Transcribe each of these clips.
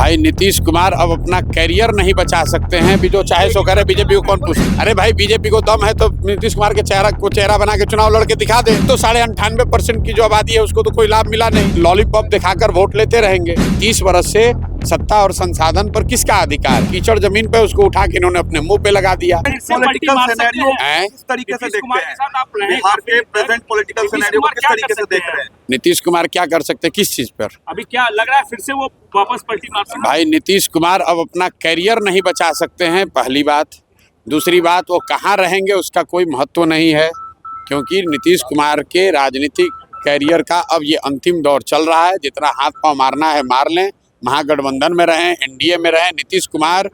भाई नीतीश कुमार अब अपना कैरियर नहीं बचा सकते हैं, भी जो चाहे सो करे। बीजेपी को कौन पूछे? अरे भाई बीजेपी को दम है तो नीतीश कुमार के चेहरा बना के चुनाव लड़ के दिखा दे। तो 98% की जो आबादी है उसको तो कोई लाभ मिला नहीं, लॉलीपॉप दिखाकर वोट लेते रहेंगे। 30 वर्ष से सत्ता और संसाधन पर किसका अधिकार? कीचड़ जमीन पे उसको उठा के इन्होंने अपने मुंह पे लगा दिया। पॉलिटिकल सिनेरियो किस तरीके से देखते हैं? बिहार के प्रेजेंट पॉलिटिकल सिनेरियो को किस तरीके से देख रहे हैं? नीतीश कुमार क्या कर सकते हैं? किस चीज पर? अभी क्या लग रहा है फिर से वो वापस पलटी मार सकते हैं? भाई नीतीश कुमार अब अपना कैरियर नहीं बचा सकते हैं, पहली बात। दूसरी बात, वो कहाँ रहेंगे उसका कोई महत्व नहीं है, क्योंकि नीतीश कुमार के राजनीतिक कैरियर का अब ये अंतिम दौर चल रहा है। जितना हाथ पांव मारना है मार लें, महागठबंधन में रहें, एनडीए में रहें। नीतीश कुमार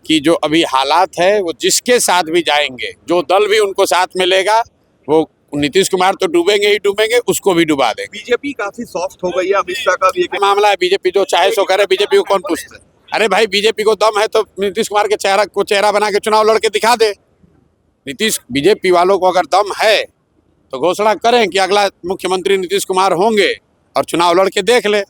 की जो अभी हालात है, वो जिसके साथ भी जाएंगे, जो दल भी उनको साथ मिलेगा, वो नीतीश कुमार तो डूबेंगे ही डूबेंगे, उसको भी डुबा देंगे। बीजेपी काफी सॉफ्ट हो गई है, अमित शाह का भी एक मामला है। बीजेपी जो चाहे सो करे, बीजेपी को कौन पूछता है? अरे भाई बीजेपी को दम है तो नीतीश कुमार के चेहरा बना के चुनाव लड़ के दिखा दे। बीजेपी वालों को अगर दम है तो घोषणा करें कि अगला मुख्यमंत्री नीतीश कुमार होंगे और चुनाव लड़ के देख ले,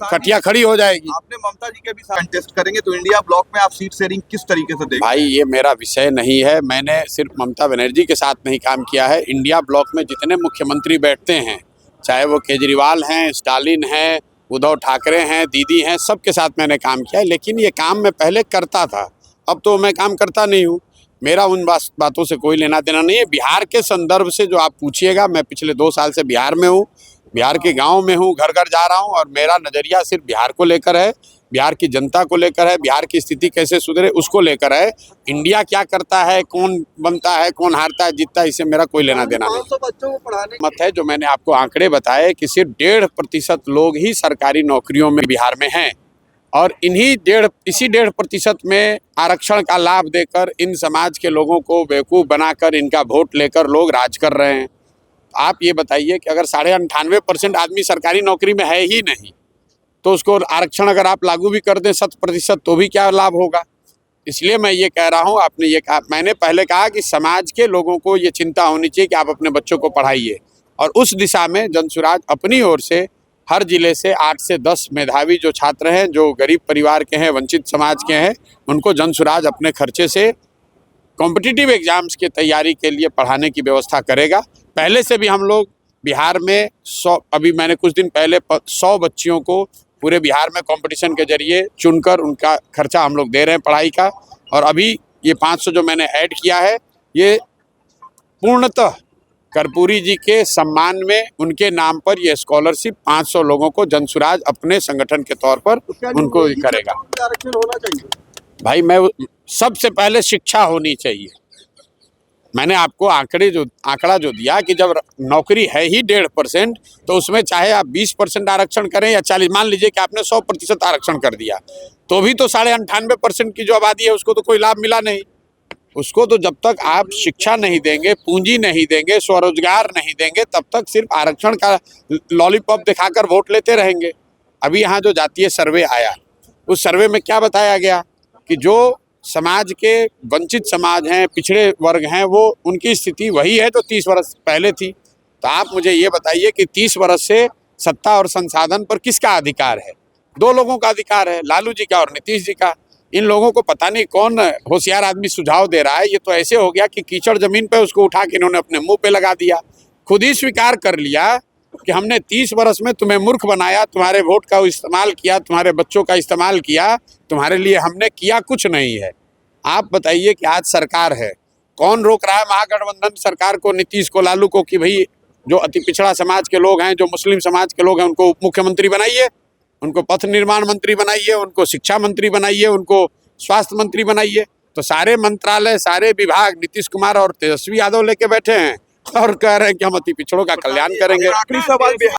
कटिया खड़ी हो जाएगी। आपने ममता जी के भी साथ कंटेस्ट करेंगे तो इंडिया ब्लॉक में आप सीट शेयरिंग किस तरीके से देखें? भाई ये मेरा विषय नहीं है। मैंने सिर्फ ममता बनर्जी के साथ नहीं काम किया है। इंडिया ब्लॉक में जितने मुख्यमंत्री बैठते हैं, चाहे वो केजरीवाल हैं, स्टालिन हैं, उद्धव ठाकरे हैं, दीदी हैं, सबके साथ मैंने काम किया है। लेकिन ये काम मैं पहले करता था, अब तो मैं काम करता नहीं हूँ। मेरा उन बातों से कोई लेना देना नहीं है। बिहार के संदर्भ से जो आप पूछिएगा, मैं पिछले 2 साल से बिहार में हूँ, बिहार के गांव में हूँ, घर घर जा रहा हूँ, और मेरा नज़रिया सिर्फ बिहार को लेकर है, बिहार की जनता को लेकर है, बिहार की स्थिति कैसे सुधरे उसको लेकर है। इंडिया क्या करता है, कौन बनता है, कौन हारता है, जीतता है, इससे मेरा कोई लेना देना नहीं। 500 बच्चों को पढ़ाने मत है जो मैंने आपको आंकड़े बताए कि सिर्फ 1.5% लोग ही सरकारी नौकरियों में बिहार में हैं, और इसी 1.5% में आरक्षण का लाभ देकर इन समाज के लोगों को बेवकूफ़ बनाकर इनका वोट लेकर लोग राज कर रहे हैं। आप ये बताइए कि अगर 98.5% आदमी सरकारी नौकरी में है ही नहीं, तो उसको आरक्षण अगर आप लागू भी कर दें 100%, तो भी क्या लाभ होगा? इसलिए मैं ये कह रहा हूँ, आपने ये कहा, मैंने पहले कहा कि समाज के लोगों को ये चिंता होनी चाहिए कि आप अपने बच्चों को पढ़ाइए, और उस दिशा में जनसुराज अपनी ओर से हर जिले से 8 से 10 मेधावी जो छात्र हैं, जो गरीब परिवार के हैं, वंचित समाज के हैं, उनको जनसुराज अपने खर्चे से कॉम्पिटिटिव एग्जाम्स की तैयारी के लिए पढ़ाने की व्यवस्था करेगा। पहले से भी हम लोग बिहार में 100, अभी मैंने कुछ दिन पहले 100 बच्चियों को पूरे बिहार में कंपटीशन के जरिए चुनकर उनका खर्चा हम लोग दे रहे हैं पढ़ाई का। और अभी ये 500 जो मैंने ऐड किया है, ये पूर्णतः कर्पूरी जी के सम्मान में उनके नाम पर ये स्कॉलरशिप 500 लोगों को जनसुराज अपने संगठन के तौर पर उनको करेगा। होना चाहिए भाई सबसे पहले शिक्षा होनी चाहिए। मैंने आपको आंकड़ा जो दिया कि जब नौकरी है ही 1.5%, तो उसमें चाहे आप 20% आरक्षण करें या 40, मान लीजिए कि आपने 100% आरक्षण कर दिया, तो भी तो 98.5% की जो आबादी है उसको तो कोई लाभ मिला नहीं। उसको तो जब तक आप शिक्षा नहीं देंगे, पूंजी नहीं देंगे, स्वरोजगार नहीं देंगे, तब तक सिर्फ आरक्षण का लॉलीपॉप दिखाकर वोट लेते रहेंगे। अभी यहाँ जो जातीय सर्वे आया, उस सर्वे में क्या बताया गया कि जो समाज के वंचित समाज हैं, पिछड़े वर्ग हैं, वो उनकी स्थिति वही है जो 30 वर्ष पहले थी। तो आप मुझे ये बताइए कि 30 वर्ष से सत्ता और संसाधन पर किसका अधिकार है? 2 लोगों का अधिकार है, लालू जी का और नीतीश जी का। इन लोगों को पता नहीं कौन होशियार आदमी सुझाव दे रहा है। ये तो ऐसे हो गया कि कीचड़ जमीन पे उसको उठा के इन्होंने अपने मुंह पे लगा दिया। खुद ही स्वीकार कर लिया कि हमने 30 वर्ष में तुम्हें मूर्ख बनाया, तुम्हारे वोट का इस्तेमाल किया, तुम्हारे बच्चों का इस्तेमाल किया, तुम्हारे लिए हमने किया कुछ नहीं है। आप बताइए कि आज सरकार है, कौन रोक रहा है महागठबंधन सरकार को, नीतीश को, लालू को, कि भाई जो अति पिछड़ा समाज के लोग हैं, जो मुस्लिम समाज के लोग हैं, उनको उप मुख्यमंत्री बनाइए, उनको पथ निर्माण मंत्री बनाइए, उनको शिक्षा मंत्री बनाइए, उनको स्वास्थ्य मंत्री बनाइए। तो सारे मंत्रालय, सारे विभाग नीतीश कुमार और तेजस्वी यादव लेके बैठे हैं और कह रहे हैं कि हम अति पिछड़ों का कल्याण करेंगे। आखिरी सवाल